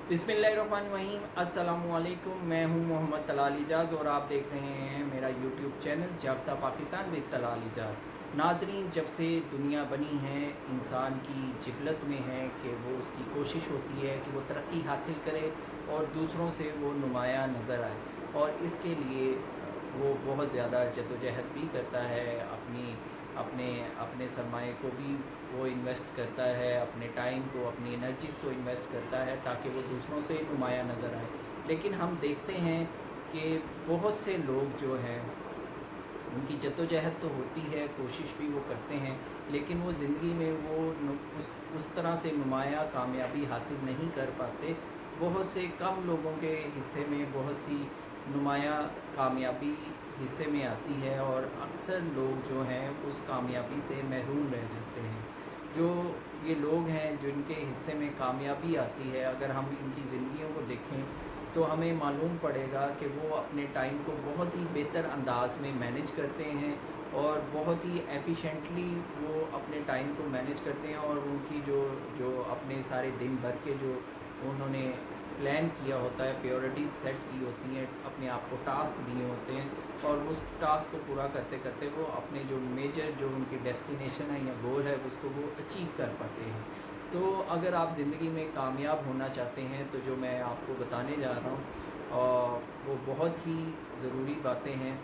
बिस्मिल्लाहिर्रहमानिर्रहीम। अस्सलामुअलैकुम। मैं हूं मोहम्मद तलाल इजाज़ और आप देख रहे हैं मेरा यूट्यूब चैनल जागता पाकिस्तान विद तलाल इजाज़। नाजरीन, जब से दुनिया बनी है इंसान की जिबलत में है कि वो उसकी कोशिश होती है कि वो तरक्की हासिल करे और दूसरों से वो नुमाया नज़र आए, और इसके लिए वो बहुत ज़्यादा जद्दोजहद भी करता है। अपने अपने सरमाए को भी वो इन्वेस्ट करता है, अपने टाइम को, अपनी एनर्जीज़ को इन्वेस्ट करता है ताकि वो दूसरों से नुमाया नज़र आए। लेकिन हम देखते हैं कि बहुत से लोग जो हैं उनकी जद्दोजहद तो होती है, कोशिश भी वो करते हैं, लेकिन वो ज़िंदगी में वो उस तरह से नुमाया कामयाबी हासिल नहीं कर पाते। बहुत से कम लोगों के हिस्से में बहुत सी नुमाया कामयाबी हिस्से में आती है, और अक्सर लोग जो हैं उस कामयाबी से महरूम रह जाते हैं। जो ये लोग हैं जिनके हिस्से में कामयाबी आती है, अगर हम इनकी ज़िंदगियों को देखें तो हमें मालूम पड़ेगा कि वो अपने टाइम को बहुत ही बेहतर अंदाज में मैनेज करते हैं और बहुत ही एफिशिएंटली वो अपने टाइम को मैनेज करते हैं, और उनकी जो जो अपने सारे दिन भर के जो उन्होंने प्लान किया होता है, प्रायोरिटीज़ सेट की होती हैं, अपने आप को टास्क दिए होते हैं, और उस टास्क को पूरा करते करते वो अपने जो मेजर जो उनकी डेस्टिनेशन है या गोल है उसको वो अचीव कर पाते हैं। तो अगर आप ज़िंदगी में कामयाब होना चाहते हैं तो जो मैं आपको बताने जा रहा हूँ वो बहुत ही ज़रूरी बातें हैं।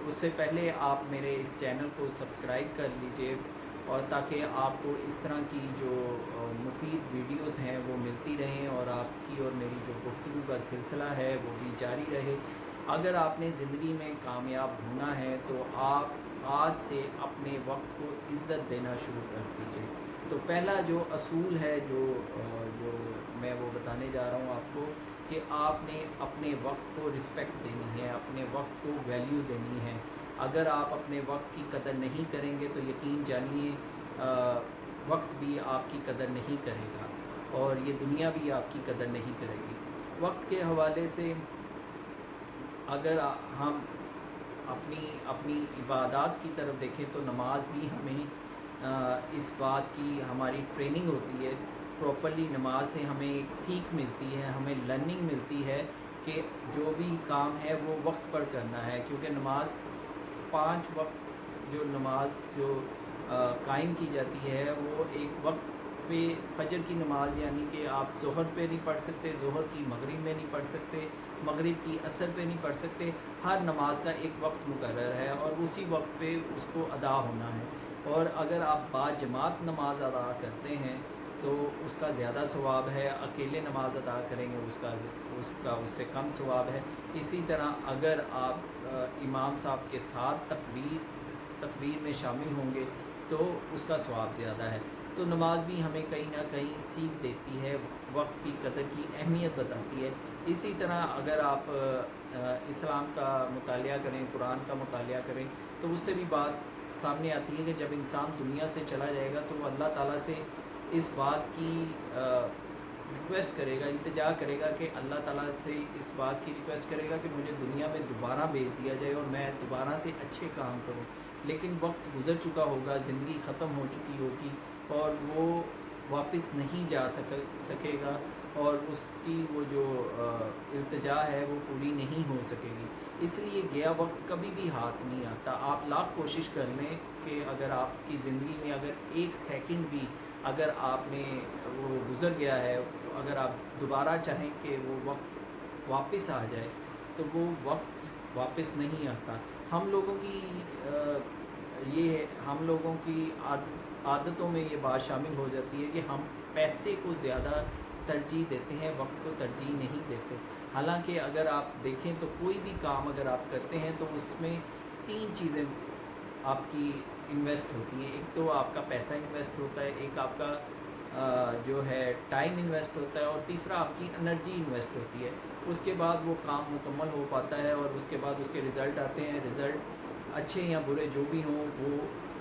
उससे पहले आप मेरे इस चैनल को सब्सक्राइब कर लीजिए, और ताकि आपको इस तरह की जो मुफीद वीडियोस हैं वो मिलती रहें, और आपकी और मेरी जो गुफ्तगू का सिलसिला है वो भी जारी रहे। अगर आपने ज़िंदगी में कामयाब होना है तो आप आज से अपने वक्त को इज़्ज़त देना शुरू कर दीजिए। तो पहला जो असूल है जो मैं वो बताने जा रहा हूँ आपको, कि आपने अपने वक्त को रिस्पेक्ट देनी है, अपने वक्त को वैल्यू देनी है। अगर आप अपने वक्त की कदर नहीं करेंगे तो यकीन जानिए वक्त भी आपकी कदर नहीं करेगा, और ये दुनिया भी आपकी कदर नहीं करेगी। वक्त के हवाले से अगर हम अपनी अपनी इबादत की तरफ देखें तो नमाज भी हमें इस बात की हमारी ट्रेनिंग होती है। प्रॉपर्ली नमाज से हमें एक सीख मिलती है, हमें लर्निंग मिलती है कि जो भी काम है वो वक्त पर करना है, क्योंकि नमाज 5 वक्त जो नमाज जो कायम की जाती है वो एक वक्त पे फजर की नमाज, यानी कि आप ज़ोहर पे नहीं पढ़ सकते, ज़ोहर की मगरिब में नहीं पढ़ सकते, मगरिब की असर पे नहीं पढ़ सकते। हर नमाज का एक वक्त मुकर्रर है और उसी वक्त पे उसको अदा होना है। और अगर आप बाजमात नमाज अदा करते हैं तो उसका ज़्यादा सवाब है, अकेले नमाज अदा करेंगे उसका उससे कम सवाब है। इसी तरह अगर आप इमाम साहब के साथ तकबीर में शामिल होंगे तो उसका सवाब ज़्यादा है। तो नमाज भी हमें कहीं ना कहीं सीख देती है, वक्त की कदर की अहमियत बताती है। इसी तरह अगर आप इस्लाम का मुतालिया करें, कुरान का मुतालिया करें, तो उससे भी बात सामने आती है कि जब इंसान दुनिया से चला जाएगा तो वो अल्लाह ताला से इस बात की रिक्वेस्ट करेगा, इल्तिजा करेगा कि अल्लाह ताला से इस बात की रिक्वेस्ट करेगा कि मुझे दुनिया में दोबारा भेज दिया जाए और मैं दोबारा से अच्छे काम करूं। लेकिन वक्त गुज़र चुका होगा, ज़िंदगी ख़त्म हो चुकी होगी, और वो वापस नहीं जा सकेगा, और उसकी वो जो इल्तिजा है वो पूरी नहीं हो सकेगी। इसलिए गया वक्त कभी भी हाथ नहीं आता। आप लाख कोशिश कर लें कि अगर आपकी ज़िंदगी में अगर एक सेकंड भी अगर आपने वो गुज़र गया है, तो अगर आप दोबारा चाहें कि वो वक्त वापस आ जाए तो वो वक्त वापस नहीं आता। हम लोगों की हम लोगों की आदतों में ये बात शामिल हो जाती है कि हम पैसे को ज़्यादा तरजीह देते हैं, वक्त को तरजीह नहीं देते। हालांकि अगर आप देखें तो कोई भी काम अगर आप करते हैं तो उसमें 3 चीज़ें आपकी इन्वेस्ट होती हैं। एक तो आपका पैसा इन्वेस्ट होता है, एक आपका जो है टाइम इन्वेस्ट होता है, और तीसरा आपकी एनर्जी इन्वेस्ट होती है। उसके बाद वो काम मुकम्मल हो पाता है और उसके बाद उसके रिज़ल्ट आते हैं। रिज़ल्ट अच्छे या बुरे जो भी हों वो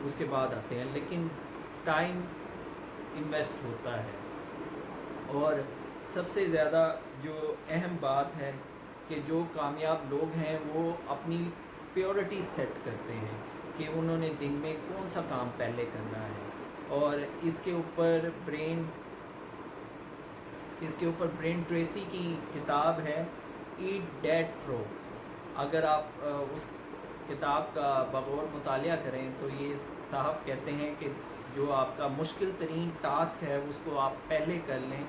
उसके बाद आते हैं, लेकिन टाइम इन्वेस्ट होता है। और सबसे ज़्यादा जो अहम बात है कि जो कामयाब लोग हैं वो अपनी प्रायोरिटी सेट करते हैं कि उन्होंने दिन में कौन सा काम पहले करना है, और इसके ऊपर ब्रेन اس کے اوپر برین ٹریسی کی کتاب ہے ایٹ ڈیٹ فروگ. اگر آپ اس کتاب کا بغور مطالعہ کریں تو یہ صاحب کہتے ہیں کہ جو آپ کا مشکل ترین ٹاسک ہے اس کو آپ پہلے کر لیں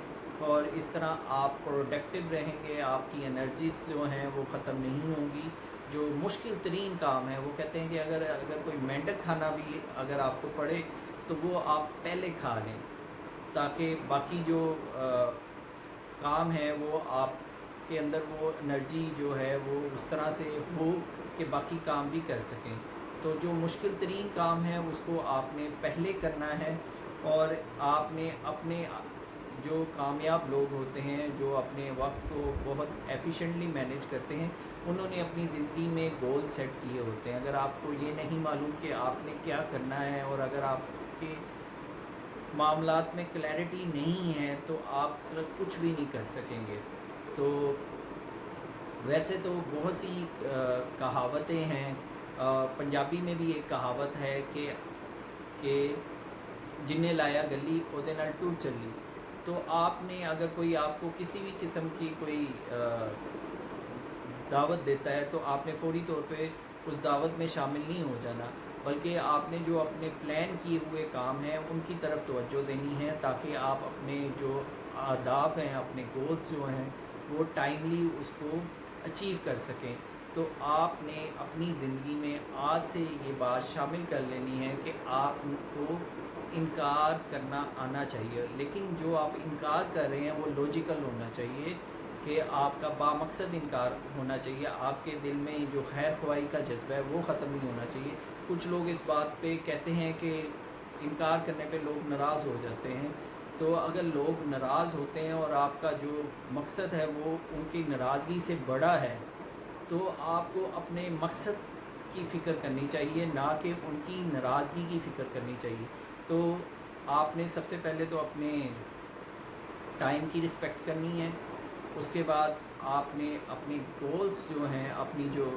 اور اس طرح آپ پروڈکٹیو رہیں گے. آپ کی انرجیز جو ہیں وہ ختم نہیں ہوں گی. جو مشکل ترین کام ہے وہ کہتے ہیں کہ اگر کوئی مینڈک کھانا بھی اگر آپ کو پڑے تو وہ آپ پہلے کھا لیں تاکہ باقی جو کام ہے وہ آپ کے اندر وہ انرجی جو ہے وہ اس طرح سے ہو کہ باقی کام بھی کر سکیں. تو جو مشکل ترین کام ہے اس کو آپ نے پہلے کرنا ہے. اور آپ نے اپنے جو کامیاب لوگ ہوتے ہیں جو اپنے وقت کو بہت ایفیشینٹلی مینیج کرتے ہیں انہوں نے اپنی زندگی میں گول سیٹ کیے ہوتے ہیں. اگر آپ کو یہ نہیں معلوم کہ آپ نے کیا کرنا ہے اور اگر آپ کے معاملات میں کلیئرٹی نہیں ہے تو آپ کچھ بھی نہیں کر سکیں گے. تو ویسے تو بہت سی کہاوتیں ہیں. پنجابی میں بھی ایک کہاوت ہے کہ جنہیں لایا گلی اودے نال ٹر چلی. تو آپ نے اگر کوئی آپ کو کسی بھی قسم کی کوئی دعوت دیتا ہے تو آپ نے فوری طور پہ اس دعوت میں شامل نہیں ہو جانا بلکہ آپ نے جو اپنے پلان کیے ہوئے کام ہیں ان کی طرف توجہ دینی ہے تاکہ آپ اپنے جو اہداف ہیں اپنے گولز جو ہیں وہ ٹائملی اس کو اچیو کر سکیں. تو آپ نے اپنی زندگی میں آج سے یہ بات شامل کر لینی ہے کہ آپ کو انکار کرنا آنا چاہیے. لیکن جو آپ انکار کر رہے ہیں وہ لاجیکل ہونا چاہیے کہ آپ کا بامقصد انکار ہونا چاہیے. آپ کے دل میں جو خیر خواہی کا جذبہ ہے وہ ختم نہیں ہونا چاہیے. کچھ لوگ اس بات پہ کہتے ہیں کہ انکار کرنے پہ لوگ ناراض ہو جاتے ہیں. تو اگر لوگ ناراض ہوتے ہیں اور آپ کا جو مقصد ہے وہ ان کی ناراضگی سے بڑا ہے تو آپ کو اپنے مقصد کی فکر کرنی چاہیے نہ کہ ان کی ناراضگی کی فکر کرنی چاہیے. تو آپ نے سب سے پہلے تو اپنے ٹائم کی رسپیکٹ کرنی ہے. اس کے بعد آپ نے اپنی گولز جو ہیں اپنی جو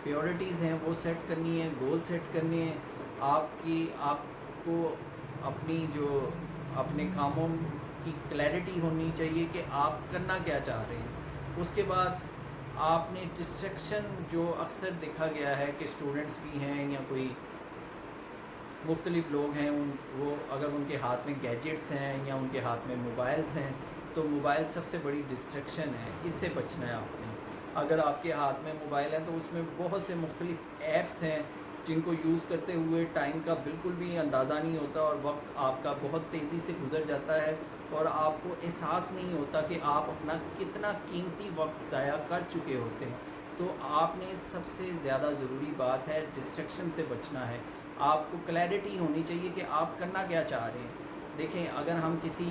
پیورٹیز ہیں وہ سیٹ کرنی ہے, گول سیٹ کرنے ہیں. آپ کو اپنی جو اپنے کاموں کی کلیئرٹی ہونی چاہیے کہ آپ کرنا کیا چاہ رہے ہیں. اس کے بعد آپ نے ڈسٹریکشن جو اکثر دیکھا گیا ہے کہ اسٹوڈنٹس بھی ہیں یا کوئی مختلف لوگ ہیں وہ اگر ان کے ہاتھ میں گیجٹس ہیں یا ان کے ہاتھ میں موبائلس ہیں تو موبائل سب سے بڑی ڈسٹریکشن ہے. اس سے بچنا ہے آپ نے. اگر آپ کے ہاتھ میں موبائل ہے تو اس میں بہت سے مختلف ایپس ہیں جن کو یوز کرتے ہوئے ٹائم کا بالکل بھی اندازہ نہیں ہوتا اور وقت آپ کا بہت تیزی سے گزر جاتا ہے اور آپ کو احساس نہیں ہوتا کہ آپ اپنا کتنا قیمتی وقت ضائع کر چکے ہوتے ہیں. تو آپ نے سب سے زیادہ ضروری بات ہے ڈسٹریکشن سے بچنا ہے. آپ کو کلیئرٹی ہونی چاہیے کہ آپ کرنا کیا چاہ رہے ہیں. دیکھیں اگر ہم کسی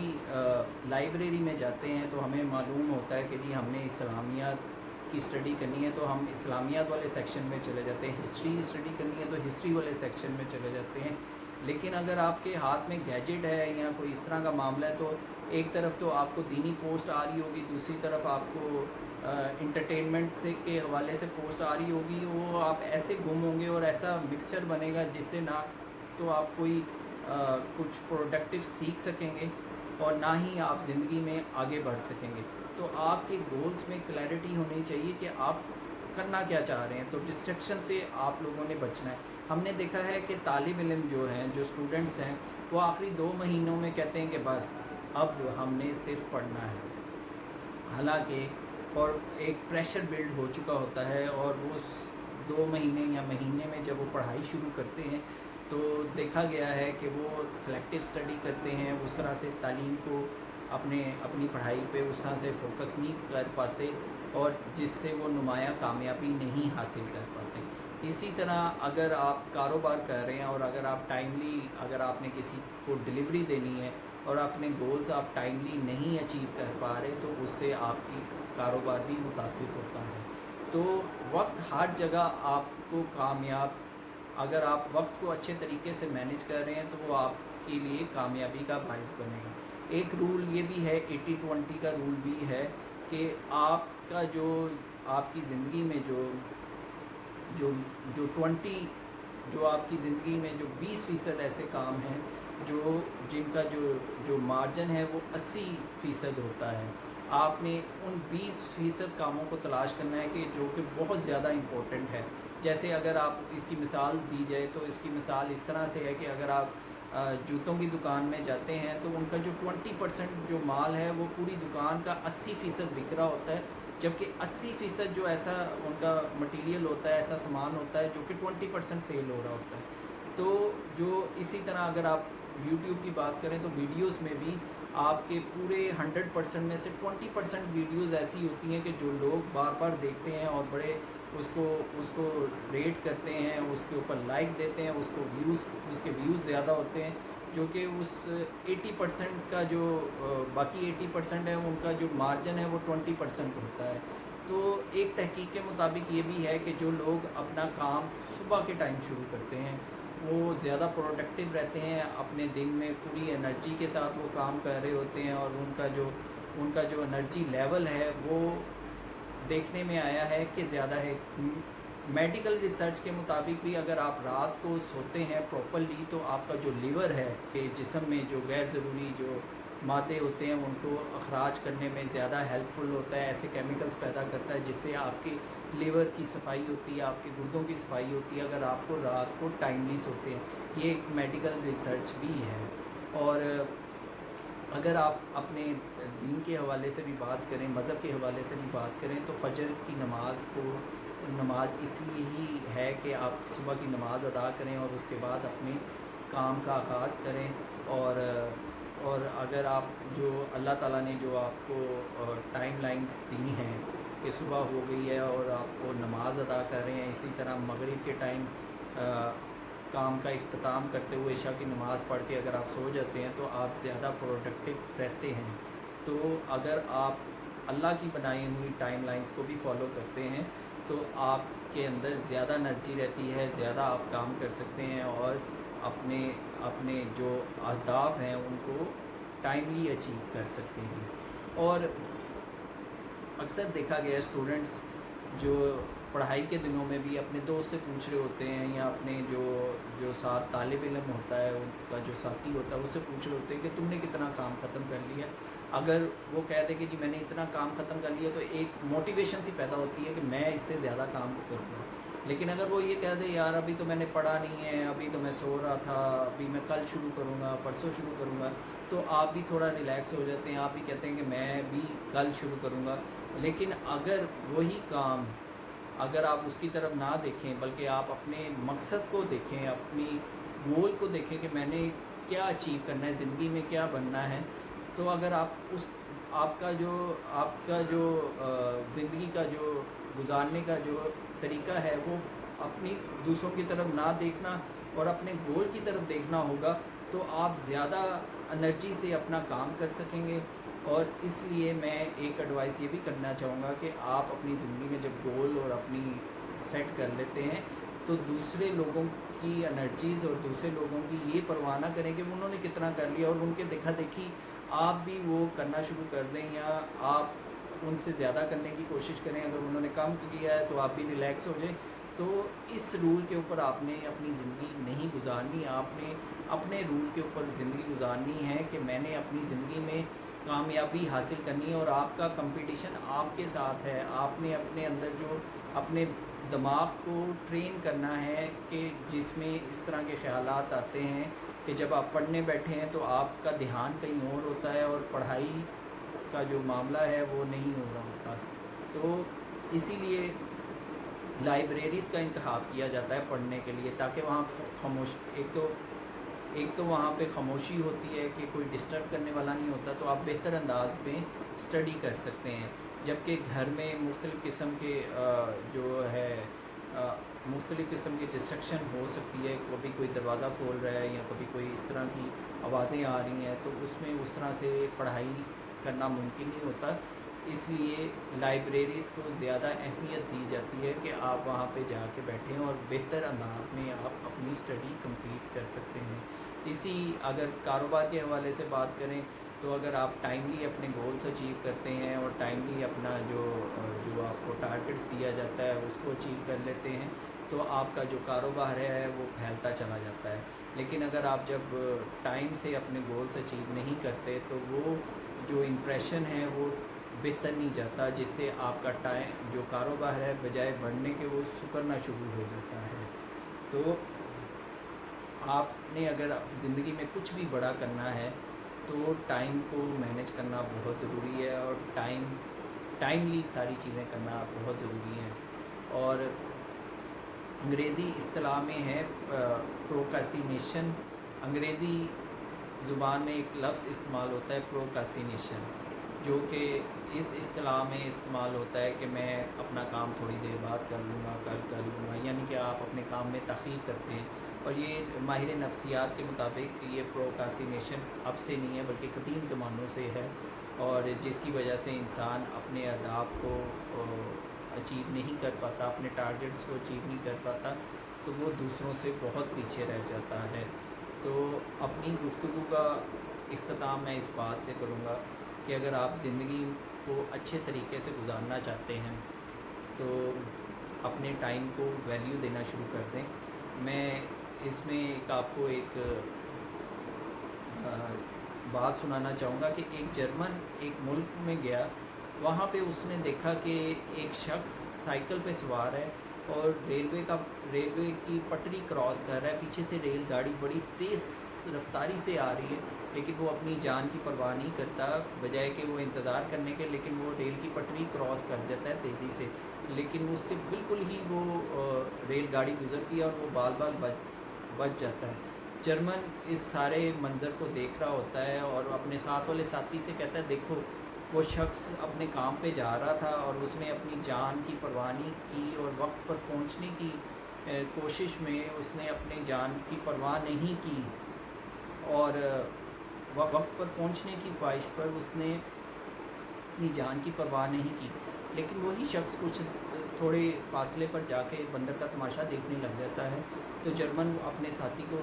لائبریری میں جاتے ہیں تو ہمیں معلوم ہوتا ہے کہ جی ہم نے اسلامیات کی اسٹڈی کرنی ہے تو ہم اسلامیات والے سیکشن میں چلے جاتے ہیں. ہسٹری اسٹڈی کرنی ہے تو ہسٹری والے سیکشن میں چلے جاتے ہیں. لیکن اگر آپ کے ہاتھ میں گیجٹ ہے یا کوئی اس طرح کا معاملہ ہے تو ایک طرف تو آپ کو دینی پوسٹ آ رہی ہوگی, دوسری طرف آپ کو انٹرٹینمنٹ سے کے حوالے سے پوسٹ آ رہی ہوگی. وہ آپ ایسے گم ہوں گے اور ایسا مکسچر بنے گا جس سے نہ تو آپ کوئی کچھ پروڈکٹیو سیکھ سکیں گے اور نہ ہی آپ زندگی میں آگے بڑھ سکیں گے. تو آپ کے گولز میں کلیئرٹی ہونی چاہیے کہ آپ کرنا کیا چاہ رہے ہیں. تو ڈسٹریکشن سے آپ لوگوں نے بچنا ہے. ہم نے دیکھا ہے کہ طالب علم جو ہیں جو اسٹوڈنٹس ہیں وہ آخری 2 مہینوں میں کہتے ہیں کہ بس اب ہم نے صرف پڑھنا ہے. حالانکہ اور ایک پریشر بلڈ ہو چکا ہوتا ہے اور وہ 2 مہینے یا مہینے میں جب وہ پڑھائی شروع کرتے ہیں تو دیکھا گیا ہے کہ وہ سلیکٹیو اسٹڈی کرتے ہیں. اس طرح سے تعلیم کو اپنی پڑھائی پہ اس طرح سے فوکس نہیں کر پاتے اور جس سے وہ نمایاں کامیابی نہیں حاصل کر پاتے. اسی طرح اگر آپ کاروبار کر رہے ہیں اور اگر آپ ٹائملی اگر آپ نے کسی کو ڈلیوری دینی ہے اور اپنے گولز آپ ٹائملی نہیں اچیو کر پا رہے تو اس سے آپ کی کاروبار بھی متاثر ہوتا ہے. تو وقت ہر جگہ آپ کو کامیاب اگر آپ وقت کو اچھے طریقے سے مینیج کر رہے ہیں تو وہ آپ کے لیے کامیابی کا باعث بنے گا. ایک رول یہ بھی ہے 80-20 کا رول بھی ہے کہ آپ کا جو آپ کی زندگی میں جو 20 جو آپ کی زندگی میں جو 20% ایسے کام ہیں जो जिनका जो मार्जिन है वो 80% होता है, आपने उन 20% कामों को तलाश करना है कि जो कि बहुत ज़्यादा इम्पोर्टेंट है। जैसे अगर आप इसकी मिसाल दी जाए तो इसकी मिसाल इस तरह से है कि अगर आप जूतों की दुकान में जाते हैं तो उनका जो 20% जो माल है वो पूरी दुकान का 80% बिक रहा होता है, जबकि 80% जो ऐसा उनका मटेरियल होता है, ऐसा सामान होता है जो कि 20% सेल हो रहा होता है। तो जो इसी तरह अगर आप यूट्यूब की बात करें तो वीडियोस में भी आपके पूरे 100% में से 20% वीडियोस ऐसी होती हैं कि जो लोग बार बार देखते हैं और बड़े उसको उसको रेट करते हैं, उसके ऊपर लाइक देते हैं, उसके व्यूज़ ज़्यादा होते हैं, जो कि उस 80% का जो बाकी 80% है उनका जो मार्जिन है वो 20% होता है। तो एक तहकीक के मुताबिक ये भी है कि जो लोग अपना काम सुबह के टाइम शुरू करते हैं वो ज़्यादा प्रोडक्टिव रहते हैं, अपने दिन में पूरी एनर्जी के साथ वो काम कर रहे होते हैं, और उनका जो एनर्जी लेवल है वो देखने में आया है कि ज़्यादा है। मेडिकल रिसर्च के मुताबिक भी अगर आप रात को सोते हैं प्रॉपरली तो आपका जो लीवर है कि जिस्म में जो गैर ज़रूरी जो मादे होते हैं उनको अखराज करने में ज़्यादा हेल्पफुल होता है, ऐसे केमिकल्स पैदा करता है जिससे आपकी लीवर की सफाई होती है, आपके गुर्दों की सफाई होती है अगर आपको रात को टाइमली सोते हैं। ये एक मेडिकल रिसर्च भी है। और अगर आप अपने दीन के हवाले से भी बात करें, मज़हब के हवाले से भी बात करें तो फ़जर की नमाज इसलिए ही है कि आप सुबह की नमाज़ अदा करें और उसके बाद अपने काम का आगाज़ करें। और अगर आप जो अल्लाह ताला ने जो आपको टाइम लाइन्स दी हैं कि सुबह हो गई है और आपको नमाज अदा कर रहे हैं, इसी तरह मगरिब के टाइम काम का इख्तिताम करते हुए इशा की नमाज़ पढ़ के अगर आप सो जाते हैं तो आप ज़्यादा प्रोडक्टिव रहते हैं। तो अगर आप अल्लाह की बनाई हुई टाइम लाइन्स को भी फॉलो करते हैं तो आपके अंदर ज़्यादा एनर्जी रहती है, ज़्यादा आप काम कर सकते हैं और अपने अपने जो अहदाफ हैं उनको टाइमली अचीव कर सकते हैं। और अक्सर देखा गया है स्टूडेंट्स जो पढ़ाई के दिनों में भी अपने दोस्त से पूछ रहे होते हैं या अपने जो साथ तालिब इल्म होता है उनका जो साथी होता है उससे पूछ रहे होते हैं कि तुमने कितना काम ख़त्म कर लिया। अगर वो कह दे कि जी मैंने इतना काम ख़त्म कर लिया तो एक मोटिवेशन सी पैदा होती है कि मैं इससे ज़्यादा काम करूँगा। लेकिन अगर वो ये कह दे यार अभी तो मैंने पढ़ा नहीं है, अभी तो मैं सो रहा था, अभी मैं कल शुरू करूँगा, परसों शुरू करूँगा, तो आप भी थोड़ा रिलैक्स हो जाते हैं, आप भी कहते हैं कि मैं भी कल शुरू करूँगा। लेकिन अगर वही काम अगर आप उसकी तरफ ना देखें बल्कि आप अपने मकसद को देखें, अपनी गोल को देखें कि मैंने क्या अचीव करना है, ज़िंदगी में क्या बनना है, तो अगर आप उस आपका जो ज़िंदगी का जो गुजारने का जो तरीका है वो अपनी दूसरों की तरफ ना देखना और अपने गोल की तरफ देखना होगा, तो आप ज़्यादा एनर्जी से अपना काम कर सकेंगे। और इसलिए मैं एक एडवाइस ये भी करना चाहूँगा कि आप अपनी ज़िंदगी में जब गोल और अपनी सेट कर लेते हैं तो दूसरे लोगों की एनर्जीज़ और दूसरे लोगों की ये परवाह ना करें कि उन्होंने कितना कर लिया और उनके देखा देखी आप भी वो करना शुरू कर दें या आप उनसे ज़्यादा करने की कोशिश करें। अगर उन्होंने कम किया है तो आप भी रिलैक्स हो जाएं। तो इस रूल के ऊपर आपने अपनी ज़िंदगी नहीं गुजारनी, आपने अपने रूल के ऊपर ज़िंदगी गुजारनी है कि मैंने अपनी ज़िंदगी में कामयाबी हासिल करनी है। और आपका कंपटीशन आपके साथ है, आपने अपने अंदर जो अपने दिमाग को ट्रेन करना है कि जिसमें इस तरह के ख़यालात आते हैं कि जब आप पढ़ने बैठे हैं तो आपका ध्यान कहीं और होता है और पढ़ाई का जो मामला है वो नहीं हो रहा होता। तो इसीलिए लाइब्रेरीज़ का इंतखाब किया जाता है पढ़ने के लिए, ताकि वहाँ खामोश एक तो वहाँ पे ख़ामोशी होती है कि कोई डिस्टर्ब करने वाला नहीं होता, तो आप बेहतर अंदाज में स्टडी कर सकते हैं। जबकि घर में मुख्तलिफ़ किस्म के जो है मुख्तलिफ़ किस्म की डिस्ट्रक्शन हो सकती है, कभी कोई दरवाज़ा खोल रहा है या कभी कोई इस तरह की आवाज़ें आ रही हैं, तो उसमें उस तरह से पढ़ाई करना मुमकिन नहीं होता। इसलिए लाइब्रेरीज़ को ज़्यादा अहमियत दी जाती है कि आप वहाँ पे जाके बैठें और बेहतर अंदाज में आप अपनी स्टडी कंप्लीट कर सकते हैं। इसी अगर कारोबार के हवाले से बात करें तो अगर आप टाइमली अपने गोल्स अचीव करते हैं और टाइमली अपना जो आपको टारगेट्स दिया जाता है उसको अचीव कर लेते हैं تو آپ کا جو کاروبار ہے وہ پھیلتا چلا جاتا ہے. لیکن اگر آپ جب ٹائم سے اپنے گولس اچیو نہیں کرتے تو وہ جو امپریشن ہے وہ بہتر نہیں جاتا، جس سے آپ کا ٹائم جو کاروبار ہے بجائے بڑھنے کے وہ سکڑنا شروع ہو جاتا ہے. تو آپ نے اگر زندگی میں کچھ بھی بڑا کرنا ہے تو ٹائم کو مینیج کرنا بہت ضروری ہے، اور ٹائملی ساری چیزیں کرنا بہت ضروری ہے. اور انگریزی اصطلاح میں ہے پروکاسینیشن. انگریزی زبان میں ایک لفظ استعمال ہوتا ہے پروکاسینیشن، جو کہ اس اصطلاح میں استعمال ہوتا ہے کہ میں اپنا کام تھوڑی دیر بعد کر لوں گا، کل کر لوں گا، یعنی کہ آپ اپنے کام میں تاخیر کرتے ہیں. اور یہ ماہر نفسیات کے مطابق یہ پروکاسینیشن اب سے نہیں ہے بلکہ قدیم زمانوں سے ہے، اور جس کی وجہ سے انسان اپنے اہداف کو اچیو نہیں کر پاتا، اپنے ٹارگیٹس کو اچیو نہیں کر پاتا، تو وہ دوسروں سے بہت پیچھے رہ جاتا ہے. تو اپنی گفتگو کا اختتام میں اس بات سے کروں گا کہ اگر آپ زندگی کو اچھے طریقے سے گزارنا چاہتے ہیں تو اپنے ٹائم کو ویلیو دینا شروع کر دیں. میں اس میں آپ کو ایک بات سنانا چاہوں گا کہ ایک جرمن ایک ملک میں گیا، وہاں پہ اس نے دیکھا کہ ایک شخص سائیکل پہ سوار ہے اور ریلوے کی پٹری کراس کر رہا ہے. پیچھے سے ریل گاڑی بڑی تیز رفتاری سے آ رہی ہے، لیکن وہ اپنی جان کی پرواہ نہیں کرتا، بجائے کہ وہ انتظار کرنے کے، لیکن وہ ریل کی پٹری کراس کر جاتا ہے تیزی سے. لیکن اس کے بالکل ہی وہ ریل گاڑی گزرتی ہے اور وہ بال بچ جاتا ہے. جرمن اس سارے منظر کو دیکھ رہا ہوتا ہے اور اپنے ساتھ والے ساتھی سے کہتا ہے، دیکھو وہ شخص اپنے کام پہ جا رہا تھا اور اس نے اپنی جان کی پرواہ نہیں کی، اور وقت پر پہنچنے کی کوشش میں اس نے اپنے جان کی پرواہ نہیں کی، اور وقت پر پہنچنے کی خواہش پر اس نے اپنی جان کی پرواہ نہیں کی. لیکن وہی شخص کچھ تھوڑے فاصلے پر جا کے بندر کا تماشا دیکھنے لگ جاتا ہے. تو جرمن اپنے ساتھی کو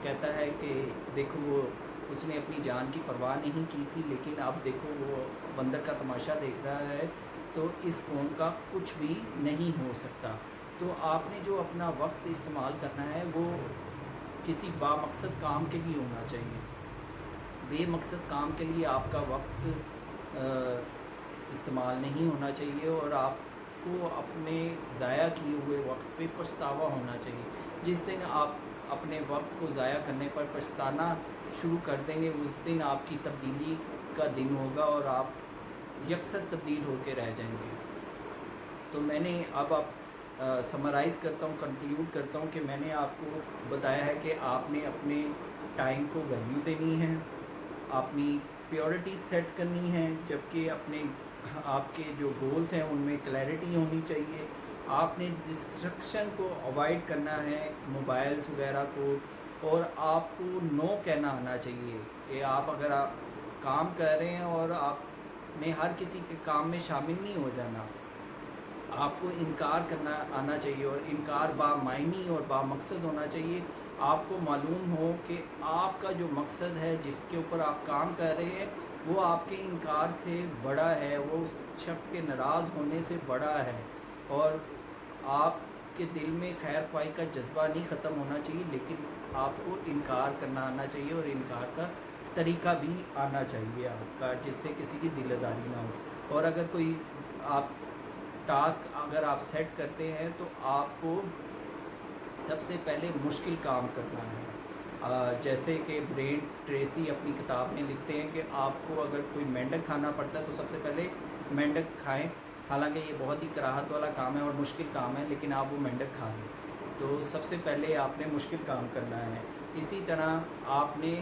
کہتا ہے کہ دیکھو وہ اس نے اپنی جان کی پرواہ نہیں کی تھی، لیکن اب دیکھو وہ بندر کا تماشا دیکھ رہا ہے، تو اس قوم کا کچھ بھی نہیں ہو سکتا. تو آپ نے جو اپنا وقت استعمال کرنا ہے وہ کسی بامقصد کام کے لیے ہونا چاہیے. بے مقصد کام کے لیے آپ کا وقت استعمال نہیں ہونا چاہیے، اور آپ کو اپنے ضائع کیے ہوئے وقت پہ پچھتاوا ہونا چاہیے. جس دن آپ اپنے وقت کو ضائع کرنے پر پچھتانا شروع کر دیں گے، اس دن آپ کی تبدیلی کا دن ہوگا اور آپ یکسر تبدیل ہو کے رہ جائیں گے. تو میں نے اب سمرائز کرتا ہوں، کنکلیوڈ کرتا ہوں کہ میں نے آپ کو بتایا ہے کہ آپ نے اپنے ٹائم کو ویلیو دینی ہے، اپنی پیورٹی سیٹ کرنی ہے، جبکہ آپ کے جو گولز ہیں ان میں کلیئرٹی ہونی چاہیے. آپ نے ڈسٹرکشن کو اوائڈ کرنا ہے، موبائلز وغیرہ کو، اور آپ کو نو کہنا آنا چاہیے کہ اگر آپ کام کر رہے ہیں اور آپ نے ہر کسی کے کام میں شامل نہیں ہو جانا، آپ کو انکار کرنا آنا چاہیے، اور انکار بامعنی اور بامقصد ہونا چاہیے. آپ کو معلوم ہو کہ آپ کا جو مقصد ہے جس کے اوپر آپ کام کر رہے ہیں وہ آپ کے انکار سے بڑا ہے، وہ اس شخص کے ناراض ہونے سے بڑا ہے، اور آپ کے دل میں خیر خواہی کا جذبہ نہیں ختم ہونا چاہیے، لیکن آپ کو انکار کرنا آنا چاہیے، اور انکار کا طریقہ بھی آنا چاہیے آپ کا، جس سے کسی کی دل آزاری نہ ہو. اور اگر کوئی آپ ٹاسک اگر آپ سیٹ کرتے ہیں تو آپ کو سب سے پہلے مشکل کام کرنا ہے. جیسے کہ برین ٹریسی اپنی کتاب میں لکھتے ہیں کہ آپ کو اگر کوئی مینڈک کھانا پڑتا ہے تو سب سے پہلے مینڈک کھائیں، حالانکہ یہ بہت ہی کراہت والا کام ہے اور مشکل کام ہے، لیکن آپ وہ مینڈک کھا لیں. تو سب سے پہلے آپ نے مشکل کام کرنا ہے. اسی طرح آپ نے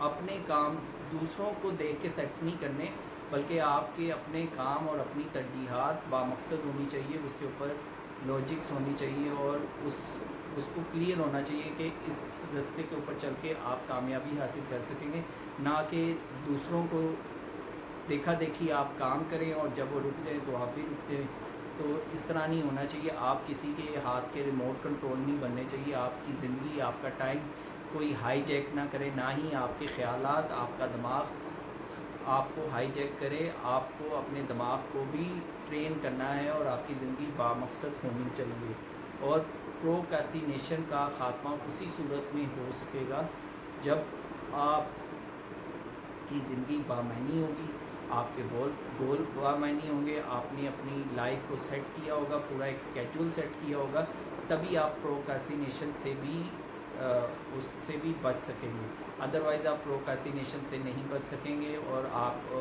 اپنے کام دوسروں کو دیکھ کے سیٹ نہیں کرنے، بلکہ آپ کے اپنے کام اور اپنی ترجیحات بامقصد ہونی چاہیے، اس کے اوپر لاجکس ہونی چاہیے، اور اس کو کلیئر ہونا چاہیے کہ اس راستے کے اوپر چل کے آپ کامیابی حاصل کر سکیں گے، نہ کہ دوسروں کو دیکھا دیکھی آپ کام کریں اور جب وہ رک جائیں تو آپ بھی رک جائیں. تو اس طرح نہیں ہونا چاہیے. آپ کسی کے ہاتھ کے ریموٹ کنٹرول نہیں بننے چاہیے. آپ کی زندگی، آپ کا ٹائم کوئی ہائی جیک نہ کرے، نہ ہی آپ کے خیالات، آپ کا دماغ آپ کو ہائی جیک کرے. آپ کو اپنے دماغ کو بھی ٹرین کرنا ہے اور آپ کی زندگی بامقصد ہونی چاہیے. اور پروکاسینیشن کا خاتمہ اسی صورت میں ہو سکے گا جب آپ کی زندگی بامعنی ہوگی, آپ کے گول بامعنی ہوں گے, آپ نے اپنی لائف کو سیٹ کیا ہوگا, پورا ایک اسکیجول سیٹ کیا ہوگا, تبھی آپ پروکاسینیشن سے بھی اس سے بھی بچ سکیں گے. ادروائز آپ پروکاسینیشن سے نہیں بچ سکیں گے اور آپ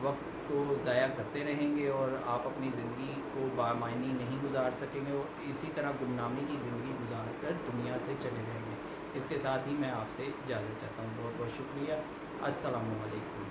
وقت کو ضائع کرتے رہیں گے اور آپ اپنی زندگی کو بامعنی نہیں گزار سکیں گے اور اسی طرح گمنامی کی زندگی گزار کر دنیا سے چلے جائیں گے. اس کے ساتھ ہی میں آپ سے اجازت چاہتا ہوں. بہت بہت شکریہ. السلام علیکم.